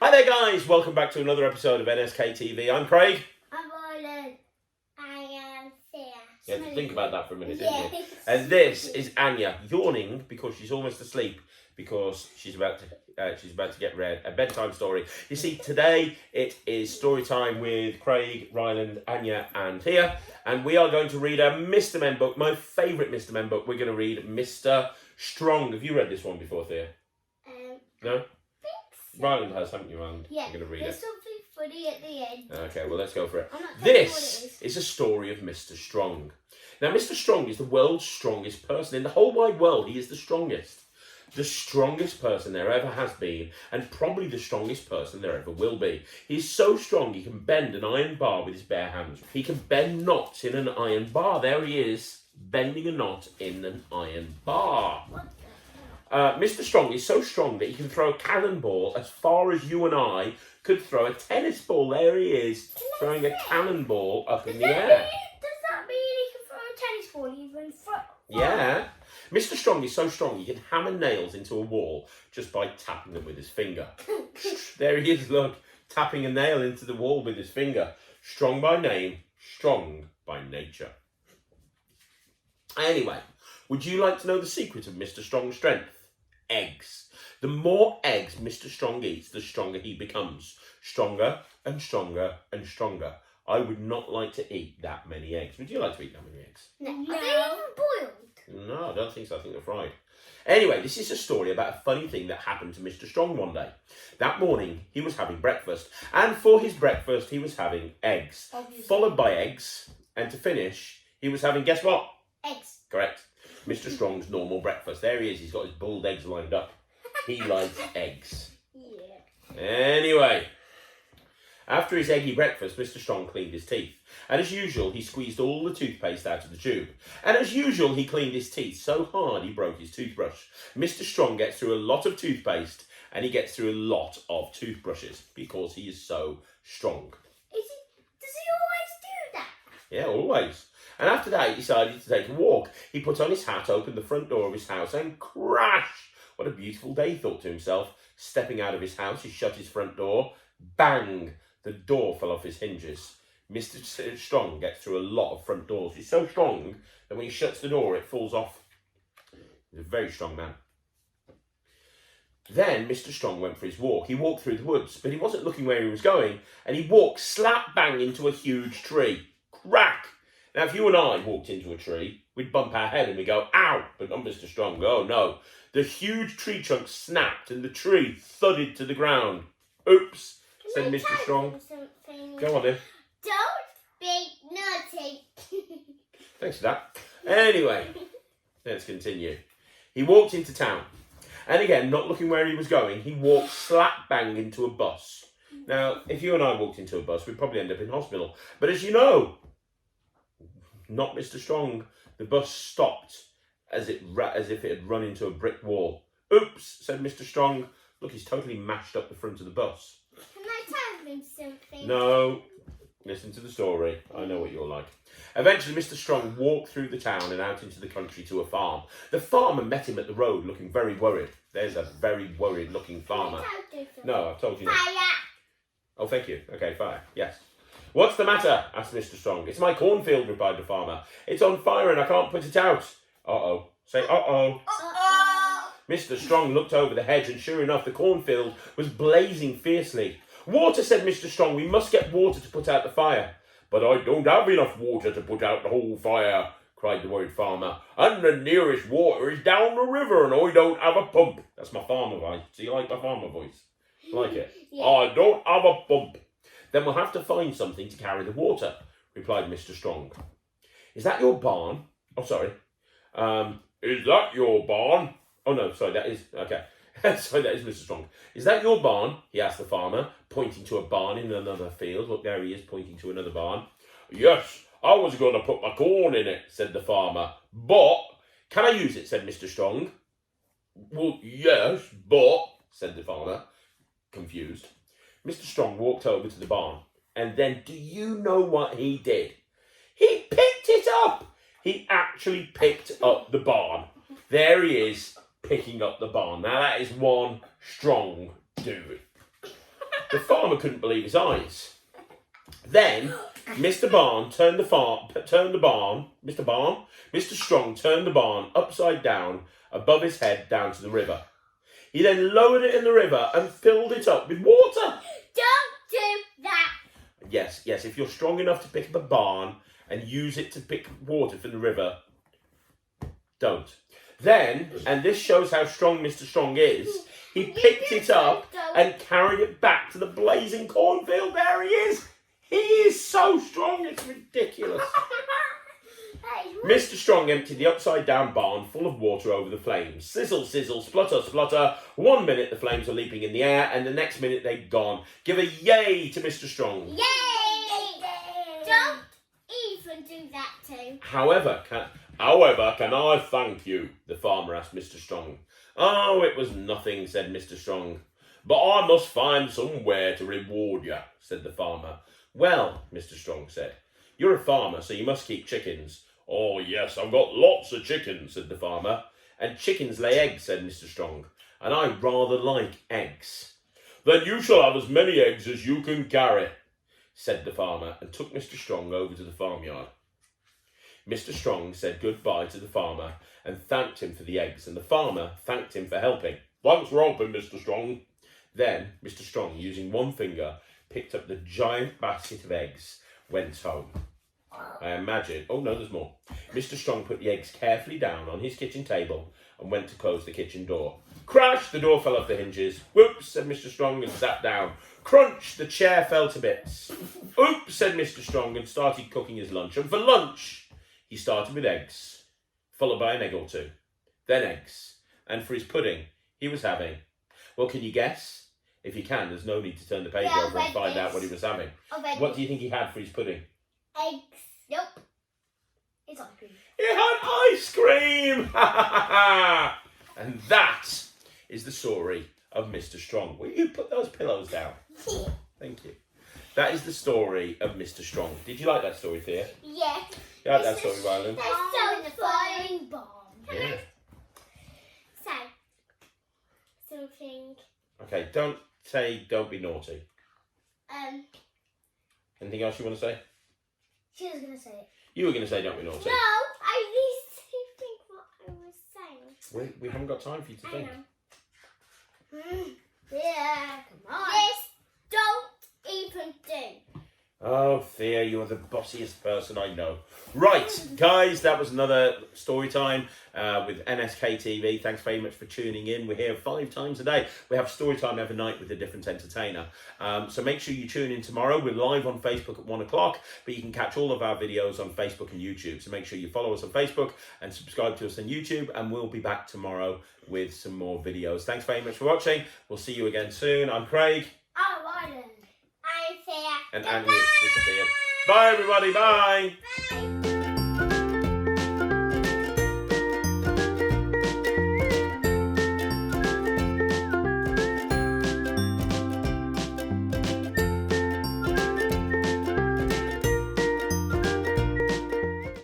Hi there guys, welcome back to another episode of NSK TV. I'm Craig. I'm Ryland. I am Thea. You had to think about that for a minute, didn't you? Yes. And this is Anya, yawning because she's almost asleep because she's about to get read a bedtime story. You see, today it is story time with Craig, Ryland, Anya and Thea, and we are going to read a Mr. Men book, my favourite Mr. Men book. We're going to read Mr. Strong. Have you read this one before, Thea? No? Ryland has, haven't you, Ryland? Yeah, I'm going to read there's it. something funny at the end. Okay, well, let's go for it. I'm not telling you what This it is a story of Mr. Strong. Now, Mr. Strong is the world's strongest person. In the whole wide world, he is the strongest. The strongest person there ever has been, and probably the strongest person there ever will be. He's so strong he can bend an iron bar with his bare hands. He can bend knots in an iron bar. There he is, bending a knot in an iron bar. Mr. Strong is so strong that he can throw a cannonball as far as you and I could throw a tennis ball. There he is, throwing a cannonball up in the air. Does that mean he can throw a tennis ball even further? Yeah. Mr. Strong is so strong he can hammer nails into a wall just by tapping them with his finger. There he is, look, tapping a nail into the wall with his finger. Strong by name, strong by nature. Anyway, would you like to know the secret of Mr. Strong's strength? Eggs. The more eggs Mr. Strong eats, the stronger he becomes. Stronger and stronger and stronger. I would not like to eat that many eggs. Would you like to eat that many eggs? No. Are they even boiled? No, I don't think so. I think they're fried. Anyway, this is a story about a funny thing that happened to Mr. Strong one day. That morning, he was having breakfast. And for his breakfast, he was having eggs. Obviously. Followed by eggs. And to finish, he was having, guess what? Eggs. Correct. Mr. Strong's normal breakfast. There he is. He's got his boiled eggs lined up. He likes eggs. Yeah. Anyway, after his eggy breakfast, Mr. Strong cleaned his teeth. And as usual, he squeezed all the toothpaste out of the tube. And as usual, he cleaned his teeth so hard he broke his toothbrush. Mr. Strong gets through a lot of toothpaste and he gets through a lot of toothbrushes because he is so strong. Does he always do that? Yeah, always. And after that, he decided to take a walk. He put on his hat, opened the front door of his house, and crash! What a beautiful day, he thought to himself. Stepping out of his house, he shut his front door. Bang! The door fell off his hinges. Mr. Strong gets through a lot of front doors. He's so strong that when he shuts the door, it falls off. He's a very strong man. Then Mr. Strong went for his walk. He walked through the woods, but he wasn't looking where he was going, and he walked slap bang into a huge tree. Crack! Now, if you and I walked into a tree, we'd bump our head and we'd go, ow! But not Mr. Strong. Oh, no. The huge tree trunk snapped and the tree thudded to the ground. Oops, said Mr. Strong. Go on, then. Don't be naughty. Thanks for that. Anyway, let's continue. He walked into town. And again, not looking where he was going, he walked slap bang into a bus. Now, if you and I walked into a bus, we'd probably end up in hospital. But as you know, not Mr. Strong. The bus stopped as if it had run into a brick wall. Oops, said Mr. Strong. Look, he's totally mashed up the front of the bus. Can I tell him something? No. Listen to the story. I know what you're like. Eventually, Mr. Strong walked through the town and out into the country to a farm. The farmer met him at the road looking very worried. There's a very worried looking farmer. No, I've told you now. Fire! Oh, thank you. Okay, fire. Yes. What's the matter? Asked Mr. Strong. It's my cornfield, replied the farmer. It's on fire and I can't put it out. Uh-oh. Say uh-oh. Uh-oh! Mr. Strong looked over the hedge and sure enough, the cornfield was blazing fiercely. Water, said Mr. Strong. We must get water to put out the fire. But I don't have enough water to put out the whole fire, cried the worried farmer. And the nearest water is down the river and I don't have a pump. That's my farmer voice. Do you like my farmer voice? Like it? Yeah. I don't have a pump. Then we'll have to find something to carry the water, replied Mr. Strong. Is that your barn? Oh, sorry. Is that your barn? Oh, no, sorry, that is, okay. Sorry, that is Mr. Strong. Is that your barn? He asked the farmer, pointing to a barn in another field. Look, there he is, pointing to another barn. Yes, I was going to put my corn in it, said the farmer. But, can I use it, said Mr. Strong. Well, yes, but, said the farmer, confused. Mr. Strong walked over to the barn, and then do you know what he did? He picked it up! He actually picked up the barn. There he is, picking up the barn. Now that is one strong dude. The farmer couldn't believe his eyes. Then Mr. Strong turned the barn upside down above his head down to the river. He then lowered it in the river and filled it up with water. Don't do that. Yes, if you're strong enough to pick up a barn and use it to pick water from the river, don't. Then, and this shows how strong Mr. Strong is, he picked it up and carried it back to the blazing cornfield. There he is. He is so strong, it's ridiculous. Mr. Strong emptied the upside-down barn full of water over the flames. Sizzle, sizzle, splutter, splutter. 1 minute the flames are leaping in the air, and the next minute they're gone. Give a yay to Mr. Strong. Yay! Don't even do that too. However, can I thank you? The farmer asked Mr. Strong. Oh, it was nothing, said Mr. Strong. But I must find somewhere to reward you, said the farmer. Well, Mr. Strong said, you're a farmer, so you must keep chickens. Oh, yes, I've got lots of chickens, said the farmer. And chickens lay eggs, said Mr. Strong, and I rather like eggs. Then you shall have as many eggs as you can carry, said the farmer, and took Mr. Strong over to the farmyard. Mr. Strong said goodbye to the farmer and thanked him for the eggs, and the farmer thanked him for helping. Thanks for helping, Mr. Strong. Then Mr. Strong, using one finger, picked up the giant basket of eggs, went home. I imagine... Oh, no, there's more. Mr. Strong put the eggs carefully down on his kitchen table and went to close the kitchen door. Crash! The door fell off the hinges. Whoops, said Mr. Strong and sat down. Crunch! The chair fell to bits. Oops, said Mr. Strong and started cooking his lunch. And for lunch, he started with eggs, followed by an egg or two. Then eggs. And for his pudding, he was having... Well, can you guess? If you can, there's no need to turn the page over and find out what he was having. What do you think he had for his pudding? Eggs. Nope. It's ice cream. He had ice cream! And that is the story of Mr. Strong. Will you put those pillows down? Thank you. That is the story of Mr. Strong. Did you like that story, Thea? Yeah. You like that story, Ryland? That's so flying bomb. Yeah. So, something. Okay, don't be naughty. Anything else you want to say? She was going to say it. You were going to say don't be naughty. No, I need to think what I was saying. We haven't got time for you to think. I know. Yeah, come on. This don't even do. Oh, Thea, you're the bossiest person I know. Right, guys, that was another story time with NSK TV. Thanks very much for tuning in. We're here 5 times a day. We have story time every night with a different entertainer. So make sure you tune in tomorrow. We're live on Facebook at 1 o'clock, but you can catch all of our videos on Facebook and YouTube. So make sure you follow us on Facebook and subscribe to us on YouTube, and we'll be back tomorrow with some more videos. Thanks very much for watching. We'll see you again soon. I'm Craig. I'm Ryland. I'm Thea. And Andy has disappeared. Bye, everybody. Bye. Bye.